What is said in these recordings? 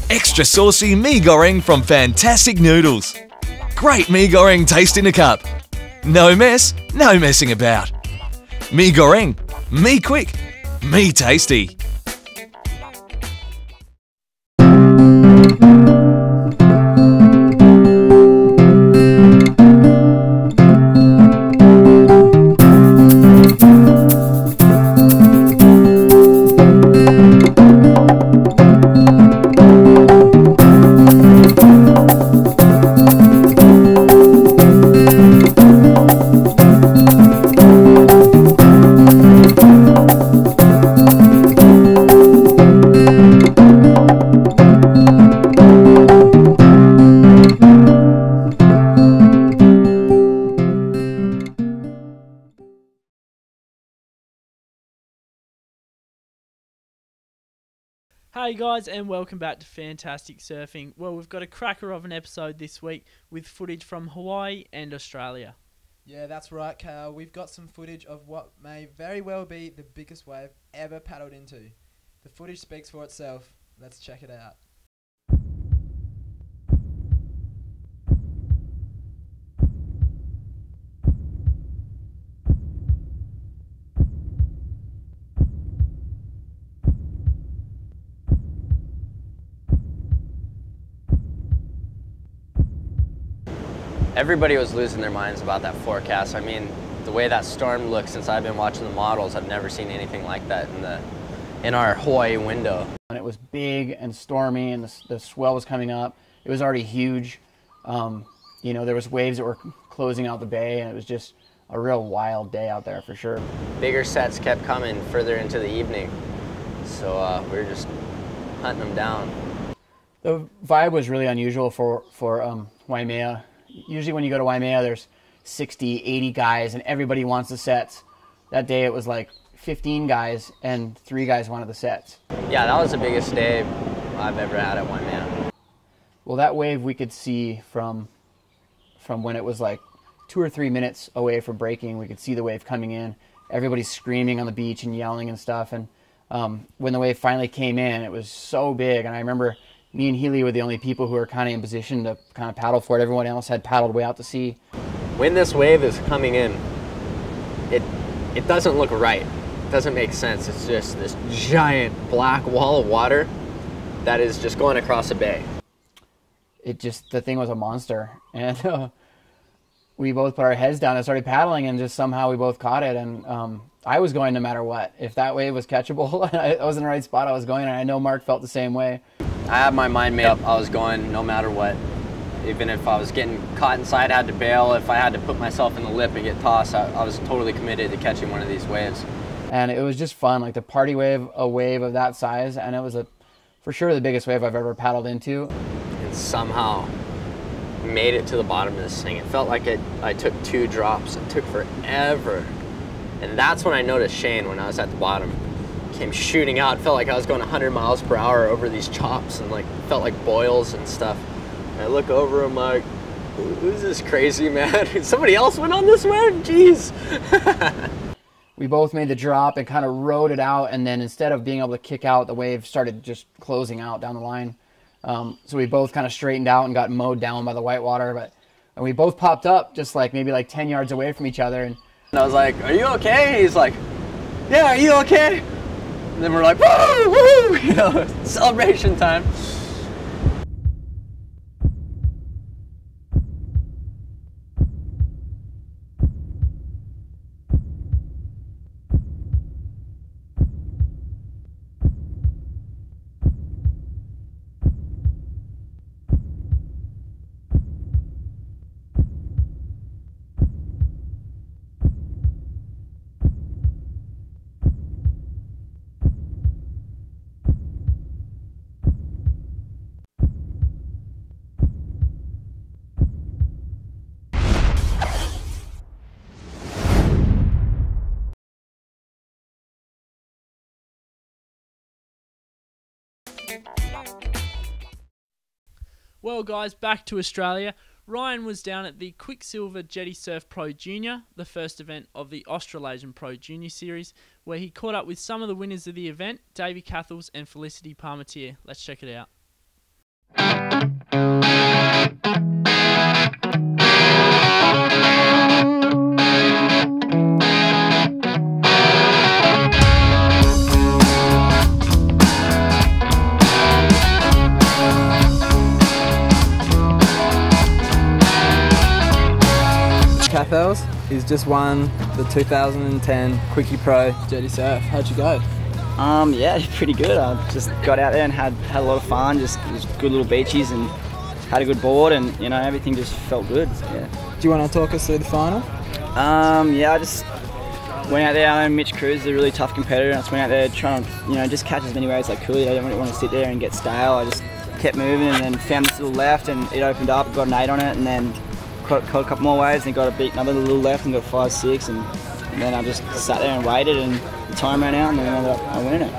Extra saucy mee goreng from Fantastic Noodles. Great mee goreng taste in a cup. No mess, no messing about. Mee goreng, mee quick, mee tasty. Hey guys, and welcome back to Fantastic Surfing. Well, we've got a cracker of an episode this week with footage from Hawaii and Australia. Yeah, that's right, Cal. We've got some footage of what may very well be the biggest wave ever paddled into. The footage speaks for itself. Let's check it out. Everybody was losing their minds about that forecast. I mean, the way that storm looks, since I've been watching the models, I've never seen anything like that in our Hawaii window. And it was big and stormy, and the swell was coming up. It was already huge. You know, there was waves that were closing out the bay, and it was just a real wild day out there for sure. Bigger sets kept coming further into the evening, so we were just hunting them down. The vibe was really unusual for Waimea. Usually when you go to Waimea, there's 60, 80 guys, and everybody wants the sets. That day it was like 15 guys, and 3 guys wanted the sets. Yeah, that was the biggest day I've ever had at Waimea. Well, that wave we could see from when it was like 2 or 3 minutes away from breaking. We could see the wave coming in. Everybody's screaming on the beach and yelling and stuff. And when the wave finally came in, it was so big. And I remember me and Healey were the only people who were kind of in position to kind of paddle for it. Everyone else had paddled way out to sea. When this wave is coming in, it doesn't look right. It doesn't make sense. It's just this giant black wall of water that is just going across the bay. The thing was a monster. And we both put our heads down and started paddling, and just somehow we both caught it. And I was going no matter what. If that wave was catchable, I was in the right spot, I was going, and I know Mark felt the same way. I had my mind made up. I was going no matter what. Even if I was getting caught inside, I had to bail. If I had to put myself in the lip and get tossed, I was totally committed to catching one of these waves. And it was just fun, like to party wave a wave of that size, and it was for sure the biggest wave I've ever paddled into. And somehow made it to the bottom of this thing. It felt like I took 2 drops. It took forever. And that's when I noticed Shane when I was at the bottom. Came shooting out. It felt like I was going 100 miles per hour over these chops, and like felt like boils and stuff. And I look over, I'm like, who's this crazy man? Somebody else went on this wave? Jeez. We both made the drop and kind of rode it out, and then instead of being able to kick out, the wave started just closing out down the line. So we both kind of straightened out and got mowed down by the whitewater, and we both popped up just like maybe like 10 yards away from each other. And I was like, are you okay? And he's like, yeah, are you okay? And then we're like, woo, woo, you know, celebration time. Well guys, back to Australia. Ryan was down at the Quiksilver Jetty Surf Pro Junior, the first event of the Australasian Pro Junior Series, where he caught up with some of the winners of the event, Davey Cathels and Felicity Palmatier. Let's check it out. Cathels. He's just won the 2010 Quickie Pro Jetty Surf. How'd you go? Yeah, pretty good. I just got out there and had a lot of fun. Just it was good little beaches and had a good board, and everything just felt good. Yeah. Do you want to talk us through the final? Yeah, I just went out there. I know Mitch Cruz is a really tough competitor, and I just went out there trying to just catch as many waves as I could. I didn't want to sit there and get stale. I just kept moving and then found this little left, and it opened up, got an 8 on it, and then caught a couple more waves and got a beat another little left and got 5, 6, and then I just sat there and waited, and the time ran out, and then I ended up winning it.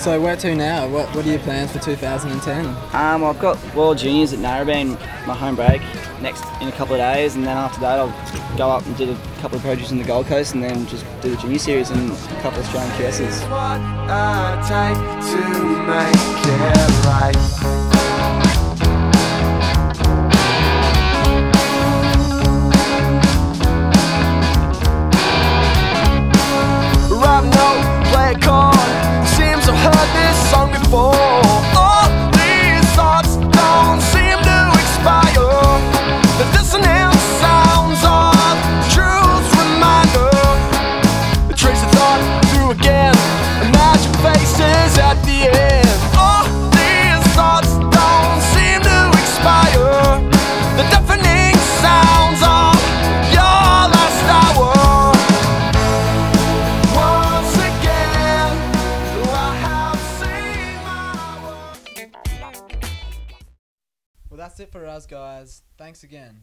So where to now? What are your plans for 2010? Well, I've got World Juniors at Narrabeen, my home break, next in a couple of days, and then after that I'll go up and do a couple of projects in the Gold Coast, and then just do the Junior Series and a couple of Australian QSs. What I take to make it right. Write a note, play a chord. Seems I've heard this song before. All these thoughts don't seem to expire. The dissonant sounds of truth's reminder. Trace of thought through again. Imagine faces at the end. All these thoughts don't seem to expire. The deafening sounds of your last hour. Once again, I have seen my work. Well, that's it for us, guys. Thanks again.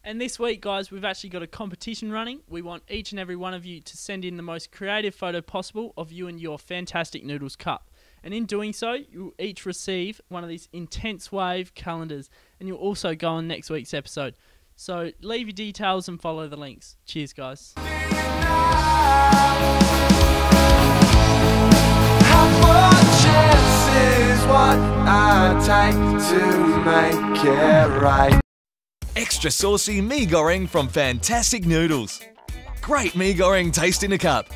And this week, guys, we've actually got a competition running. We want each and every one of you to send in the most creative photo possible of you and your Fantastic Noodles cup. And in doing so, you'll each receive one of these Intense Wave calendars, and you'll also go on next week's episode. So leave your details and follow the links. Cheers, guys. How much chance is what I take to make it right? Extra saucy mee goreng from Fantastic Noodles. Great mee goreng taste in a cup.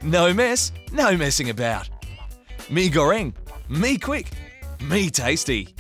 No mess, no messing about. Mee goreng, mee quick, mee tasty.